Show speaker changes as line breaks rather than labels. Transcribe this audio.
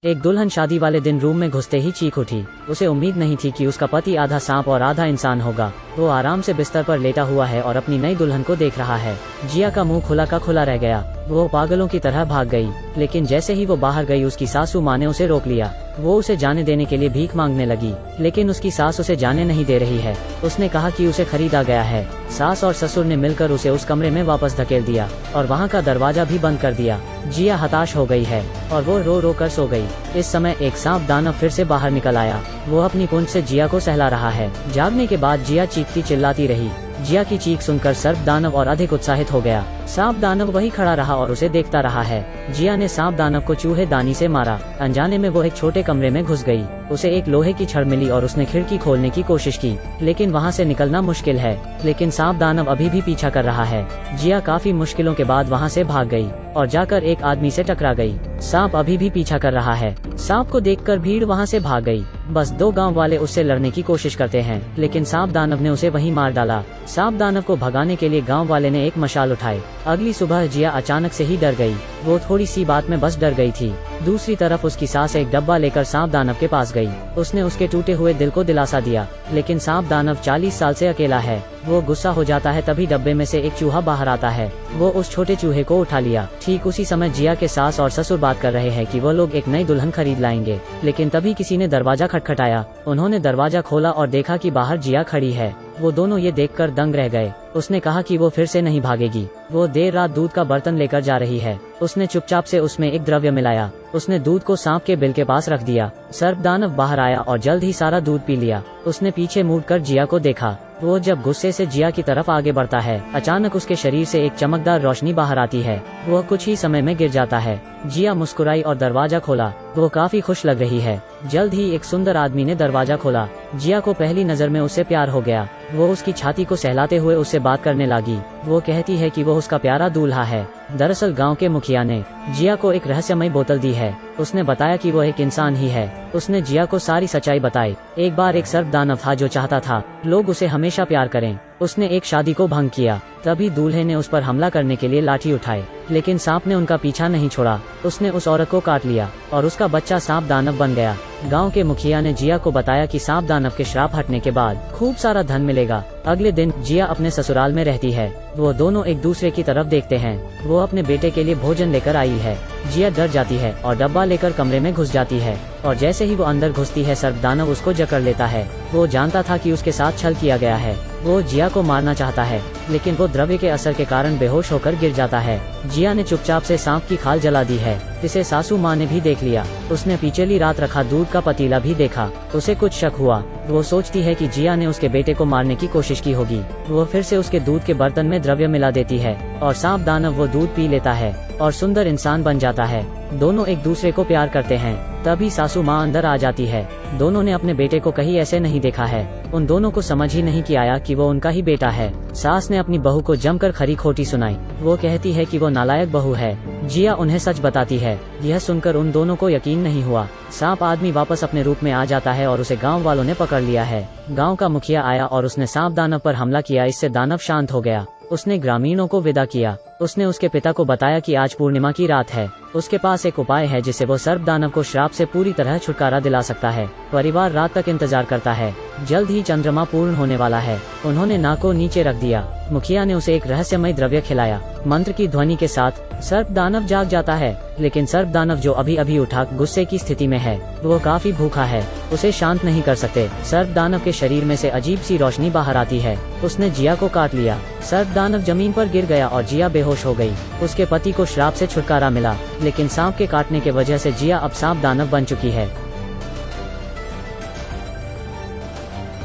एक दुल्हन शादी वाले दिन रूम में घुसते ही चीख उठी। उसे उम्मीद नहीं थी कि उसका पति आधा सांप और आधा इंसान होगा। वो आराम से बिस्तर पर लेटा हुआ है और अपनी नई दुल्हन को देख रहा है। जिया का मुंह खुला का खुला रह गया। वो पागलों की तरह भाग गई, लेकिन जैसे ही वो बाहर गई उसकी सासू माँ ने उसे रोक लिया। वो उसे जाने देने के लिए भीख मांगने लगी, लेकिन उसकी सास उसे जाने नहीं दे रही है। उसने कहा कि उसे खरीदा गया है। सास और ससुर ने मिलकर उसे उस कमरे में वापस धकेल दिया और वहाँ का दरवाजा भी बंद कर दिया। जिया हताश हो गई है और वो रो रो कर सो गई। इस समय एक सांप दानव फिर से बाहर निकल आया। वो अपनी पूंछ से जिया को सहला रहा है। जागने के बाद जिया चीखती चिल्लाती रही। जिया की चीख सुनकर सर्प दानव और अधिक उत्साहित हो गया। सांप दानव वही खड़ा रहा और उसे देखता रहा है। जिया ने सांप दानव को चूहे दानी से मारा। अनजाने में वो एक छोटे कमरे में घुस गई। उसे एक लोहे की छड़ मिली और उसने खिड़की खोलने की कोशिश की, लेकिन वहाँ से निकलना मुश्किल है। लेकिन सांप दानव अभी भी पीछा कर रहा है। जिया काफी मुश्किलों के बाद वहाँ से भाग गई और जाकर एक आदमी से टकरा गई। सांप अभी भी पीछा कर रहा है। सांप को देखकर भीड़ वहाँ से भाग गई। बस दो गांव वाले उससे लड़ने की कोशिश करते हैं, लेकिन सांप दानव ने उसे वहीं मार डाला। सांप दानव को भगाने के लिए गांव वाले ने एक मशाल उठाई। अगली सुबह जिया अचानक से ही डर गई। वो थोड़ी सी बात में बस डर गई थी। दूसरी तरफ उसकी सास एक डब्बा लेकर सांप दानव के पास गई। उसने उसके टूटे हुए दिल को दिलासा दिया, लेकिन सांप दानव 40 साल से अकेला है। वो गुस्सा हो जाता है। तभी डब्बे में से एक चूहा बाहर आता है। वो उस छोटे चूहे को उठा लिया। ठीक उसी समय जिया के सास और ससुर बात कर रहे हैं कि वो लोग एक नई दुल्हन खरीद लाएंगे, लेकिन तभी किसी ने दरवाजा खटखटाया। उन्होंने दरवाजा खोला और देखा कि बाहर जिया खड़ी है। वो दोनों ये देखकर दंग रह गए। उसने कहा कि वो फिर से नहीं भागेगी। वो देर रात दूध का बर्तन लेकर जा रही है। उसने चुपचाप से उसमें एक द्रव्य मिलाया। उसने दूध को सांप के बिल के पास रख दिया। सर्प दानव बाहर आया और जल्द ही सारा दूध पी लिया। उसने पीछे मुड़कर जिया को देखा। वो जब गुस्से से जिया की तरफ आगे बढ़ता है, अचानक उसके शरीर से एक चमकदार रोशनी बाहर आती है। वह कुछ ही समय में गिर जाता है। जिया मुस्कुराई और दरवाजा खोला। वो काफी खुश लग रही है। जल्द ही एक सुंदर आदमी ने दरवाजा खोला। जिया को पहली नजर में उससे प्यार हो गया। वो उसकी छाती को सहलाते हुए उससे बात करने लगी। वो कहती है कि वो उसका प्यारा दूल्हा है। दरअसल गांव के मुखिया ने जिया को एक रहस्यमय बोतल दी है। उसने बताया कि वो एक इंसान ही है। उसने जिया को सारी सच्चाई बताई। एक बार एक सर्प दानव था जो चाहता था लोग उसे हमेशा प्यार करें। उसने एक शादी को भंग किया। तभी दूल्हे ने उस पर हमला करने के लिए लाठी उठाई, लेकिन सांप ने उनका पीछा नहीं छोड़ा। उसने उस औरत को काट लिया और उसका बच्चा सांप दानव बन गया। गांव के मुखिया ने जिया को बताया कि सांप दानव के श्राप हटने के बाद खूब सारा धन मिलेगा। अगले दिन जिया अपने ससुराल में रहती है। वो दोनों एक दूसरे की तरफ देखते हैं। वो अपने बेटे के लिए भोजन लेकर आई है। जिया डर जाती है और डब्बा लेकर कमरे में घुस जाती है, और जैसे ही वो अंदर घुसती है सर्प दानव उसको जकड़ लेता है। वो जानता था कि उसके साथ छल किया गया है। वो जिया को मारना चाहता है, लेकिन वो द्रव्य के असर के कारण बेहोश होकर गिर जाता है। जिया ने चुपचाप से सांप की खाल जला दी है। इसे सासू माँ ने भी देख लिया। उसने पिछली रात रखा दूध का पतीला भी देखा। उसे कुछ शक हुआ। वो सोचती है कि जिया ने उसके बेटे को मारने की कोशिश की होगी। वो फिर से उसके दूध के बर्तन में द्रव्य मिला देती है और सांप दानव वो दूध पी लेता है और सुंदर इंसान बन जाता है। दोनों एक दूसरे को प्यार करते हैं। तभी सासू माँ अंदर आ जाती है। दोनों ने अपने बेटे को कहीं ऐसे नहीं देखा है। उन दोनों को समझ ही नहीं कि आया कि वो उनका ही बेटा है। सास ने अपनी बहू को जमकर खरी खोटी सुनाई। वो कहती है कि वो नालायक बहू है। जिया उन्हें सच बताती है। यह सुनकर उन दोनों को यकीन नहीं हुआ। सांप आदमी वापस अपने रूप में आ जाता है और उसे गांव वालों ने पकड़ लिया है। गांव का मुखिया आया और उसने सांप दानव पर हमला किया। इससे दानव शांत हो गया। उसने ग्रामीणों को विदा किया। उसने उसके पिता को बताया कि आज पूर्णिमा की रात है। उसके पास एक उपाय है जिससे वो सर्प दानव को श्राप से पूरी तरह छुटकारा दिला सकता है। परिवार रात तक इंतजार करता है। जल्द ही चंद्रमा पूर्ण होने वाला है। उन्होंने नाक को नीचे रख दिया। मुखिया ने उसे एक रहस्यमय द्रव्य खिलाया। मंत्र की ध्वनि के साथ सर्प दानव जाग जाता है, लेकिन सर्प दानव जो अभी अभी उठा गुस्से की स्थिति में है। वो काफी भूखा है। उसे शांत नहीं कर सकते। सर्प दानव के शरीर में से अजीब सी रोशनी बाहर आती है। उसने जिया को काट लिया। सर्प दानव जमीन पर गिर गया और जिया बेहोश हो गई। उसके पति को श्राप से छुटकारा मिला, लेकिन सांप के काटने के वजह से जिया अब सांप दानव बन चुकी है।